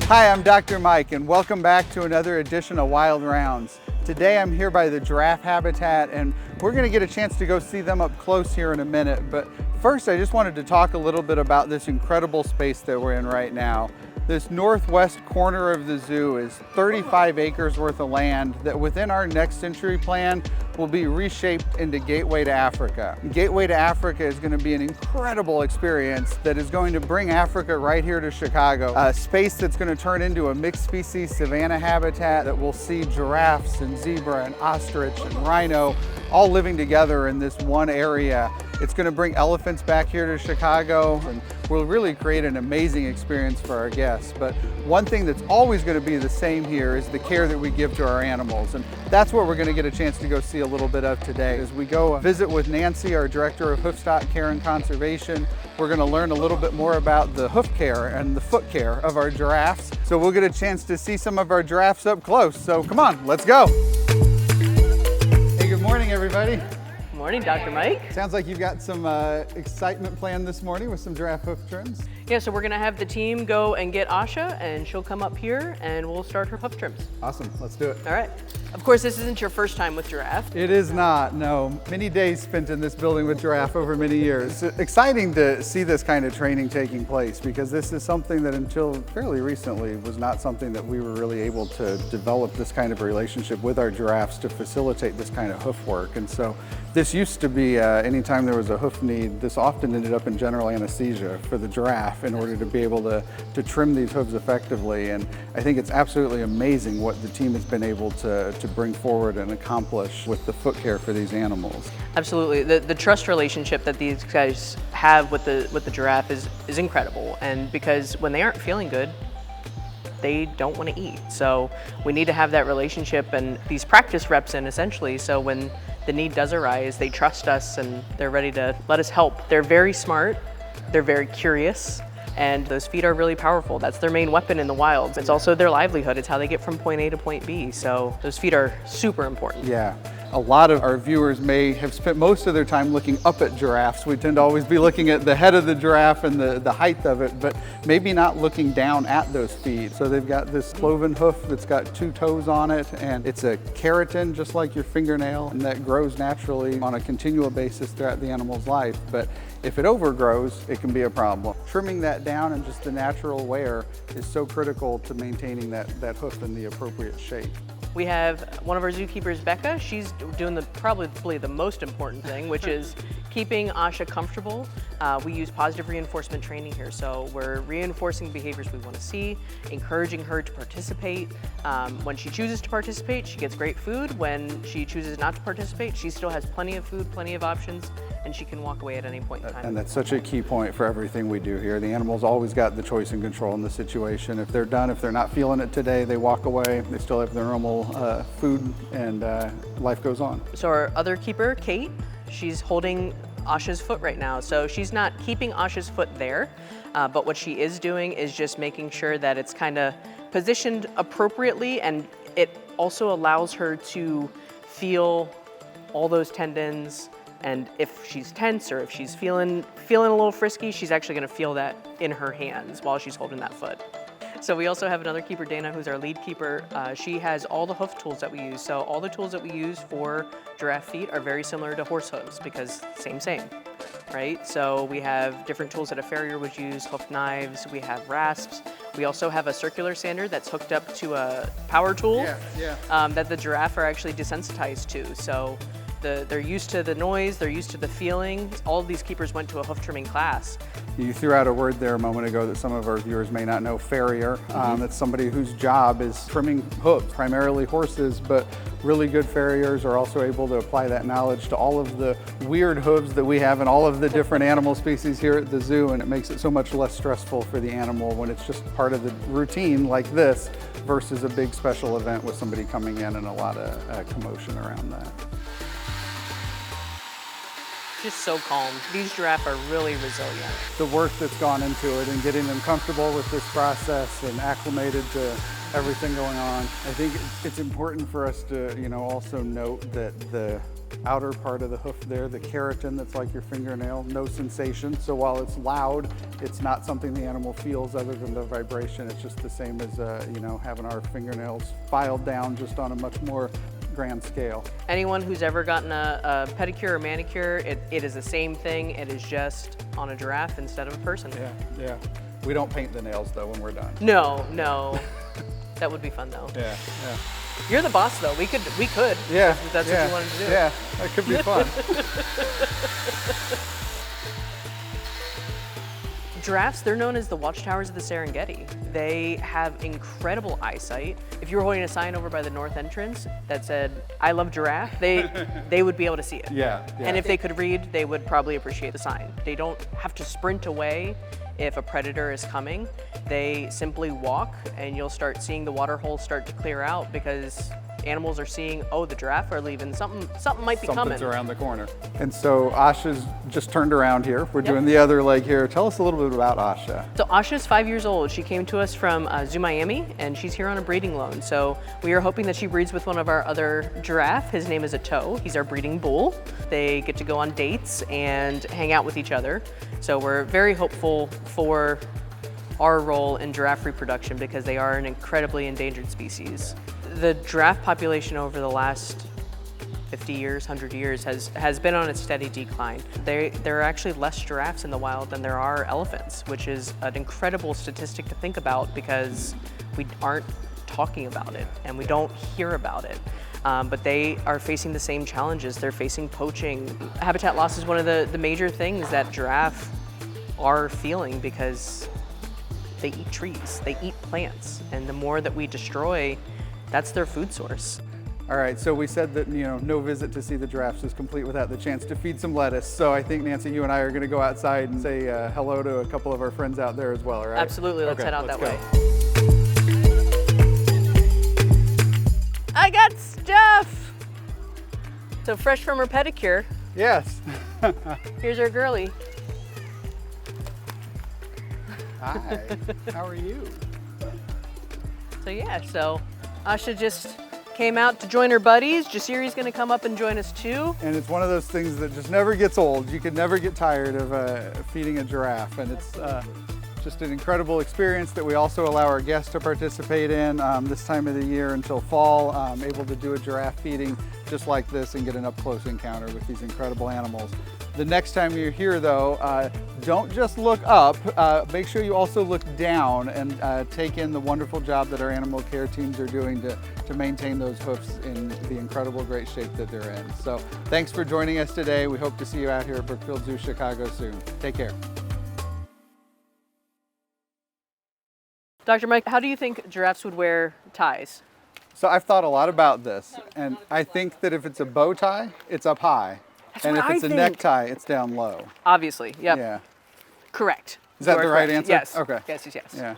Hi, I'm Dr. Mike, and welcome back to another edition of Wild Rounds. Today I'm here by the giraffe habitat, and we're going to get a chance to go see them up close here in a minute. But first, I just wanted to talk a little bit about this incredible space that we're in right now. This northwest corner of the zoo is 35 acres worth of land that within our next century plan will be reshaped into Gateway to Africa. Gateway to Africa is going to be an incredible experience that is going to bring Africa right here to Chicago. A space that's going to turn into a mixed species savanna habitat that will see giraffes and zebra and ostrich and rhino all living together in this one area. It's going to bring elephants back here to Chicago, and we'll really create an amazing experience for our guests. But one thing that's always going to be the same here is the care that we give to our animals, and that's what we're going to get a chance to go see a little bit of today. As we go visit with Nancy, our Director of Hoofed Mammal Care Conservation, we're going to learn a little bit more about the hoof care and the foot care of our giraffes. So we'll get a chance to see some of our giraffes up close. So come on, let's go. Hey, good morning, everybody. Morning, Dr. Mike. Sounds like you've got some excitement planned this morning with some giraffe hoof trims. Yeah, so we're gonna have the team go and get Asha, and she'll come up here and we'll start her hoof trims. Awesome, let's do it. All right. Of course, this isn't your first time with Giraffe. It is not, no. Many days spent in this building with Giraffe over many years. It's exciting to see this kind of training taking place because this is something that until fairly recently was not something that we were really able to develop this kind of relationship with our giraffes to facilitate this kind of hoof work. And so this used to be, anytime there was a hoof need, this often ended up in general anesthesia for the giraffe in order to be able to trim these hooves effectively. And I think it's absolutely amazing what the team has been able to bring forward and accomplish with the foot care for these animals. Absolutely. The trust relationship that these guys have with the giraffe is incredible. And because when they aren't feeling good, they don't want to eat. So we need to have that relationship and these practice reps in essentially, so when the need does arise, they trust us and they're ready to let us help. They're very smart, they're very curious, and those feet are really powerful. That's their main weapon in the wild. It's also their livelihood. It's how they get from point A to point B. So those feet are super important. Yeah. A lot of our viewers may have spent most of their time looking up at giraffes. We tend to always be looking at the head of the giraffe and the height of it, but maybe not looking down at those feet. So they've got this cloven hoof that's got 2 toes on it, and it's a keratin just like your fingernail, and that grows naturally on a continual basis throughout the animal's life. But if it overgrows, it can be a problem. Trimming that down and just the natural wear is so critical to maintaining that hoof in the appropriate shape. We have one of our zookeepers, Becca. She's doing probably the most important thing, which is keeping Asha comfortable. We use positive reinforcement training here, so we're reinforcing behaviors we want to see, encouraging her to participate. When she chooses to participate, she gets great food. When she chooses not to participate, she still has plenty of food, plenty of options, and she can walk away at any point in time. And that's such a key point for everything we do here. The animal's always got the choice and control in the situation. If they're done, if they're not feeling it today, they walk away. They still have their normal food, and life goes on. So our other keeper, Kate, she's holding Asha's foot right now. So she's not keeping Asha's foot there, but what she is doing is just making sure that it's kind of positioned appropriately, and it also allows her to feel all those tendons. And if she's tense or if she's feeling a little frisky, she's actually going to feel that in her hands while she's holding that foot. So we also have another keeper, Dana, who's our lead keeper. She has all the hoof tools that we use. So all the tools that we use for giraffe feet are very similar to horse hooves because same, right? So we have different tools that a farrier would use, hoof knives, we have rasps. We also have a circular sander that's hooked up to a power tool that the giraffe are actually desensitized to. So they're used to the noise, they're used to the feeling. All of these keepers went to a hoof trimming class. You threw out a word there a moment ago that some of our viewers may not know, farrier. That's somebody whose job is trimming hooves, primarily horses, but really good farriers are also able to apply that knowledge to all of the weird hooves that we have in all of the different animal species here at the zoo, and it makes it so much less stressful for the animal when it's just part of the routine like this versus a big special event with somebody coming in and a lot of commotion around that. Just so calm. These giraffes are really resilient. The work that's gone into it and getting them comfortable with this process and acclimated to everything going on. I think it's important for us to, also note that the outer part of the hoof there, the keratin that's like your fingernail, no sensation. So while it's loud, it's not something the animal feels other than the vibration. It's just the same as, you know, having our fingernails filed down just on a much more grand scale. Anyone who's ever gotten a pedicure or manicure, it is the same thing. It is just on a giraffe instead of a person. Yeah, yeah. We don't paint the nails though when we're done. No. That would be fun though. Yeah, yeah. You're the boss though. We could. Yeah. If that's what you wanted to do. Yeah, that could be fun. Giraffes, they're known as the watchtowers of the Serengeti. They have incredible eyesight. If you were holding a sign over by the north entrance that said, "I love giraffe," they would be able to see it. Yeah, yeah. And if they could read, they would probably appreciate the sign. They don't have to sprint away if a predator is coming. They simply walk, and you'll start seeing the water holes start to clear out because animals are seeing, oh, the giraffe are leaving. Something might be coming. Something's around the corner. And so Asha's just turned around here. We're Yep. doing the other leg here. Tell us a little bit about Asha. So Asha's 5 years old. She came to us from Zoo Miami, and she's here on a breeding loan. So we are hoping that she breeds with one of our other giraffe. His name is Ato. He's our breeding bull. They get to go on dates and hang out with each other. So we're very hopeful for our role in giraffe reproduction because they are an incredibly endangered species. The giraffe population over the last 50 years, 100 years has been on a steady decline. There are actually less giraffes in the wild than there are elephants, which is an incredible statistic to think about because we aren't talking about it and we don't hear about it. But they are facing the same challenges. They're facing poaching. Habitat loss is one of the major things that giraffe are feeling because they eat trees, they eat plants, and the more that we destroy, that's their food source. All right, so we said that, you know, no visit to see the giraffes is complete without the chance to feed some lettuce. So I think, Nancy, you and I are going to go outside and say hello to a couple of our friends out there as well, right? Absolutely, let's head out that way. I got stuff! So fresh from her pedicure, Yes. here's our girly. Hi, how are you? So yeah, so Asha just came out to join her buddies. Jasiri's gonna come up and join us too. And it's one of those things that just never gets old. You could never get tired of feeding a giraffe. And it's just an incredible experience that we also allow our guests to participate in this time of the year until fall, able to do a giraffe feeding just like this and get an up-close encounter with these incredible animals. The next time you're here though, don't just look up, make sure you also look down and take in the wonderful job that our animal care teams are doing to maintain those hoofs in the incredible great shape that they're in. So thanks for joining us today. We hope to see you out here at Brookfield Zoo, Chicago soon. Take care. Dr. Mike, how do you think giraffes would wear ties? So I've thought a lot about this, and I think that if it's a bow tie, it's up high. That's And what if I it's a think. necktie, it's down low. Obviously, yep. Yeah. Correct. Is that You are the right correct. answer? Yes. Okay. Yes, yes, yes. Yeah.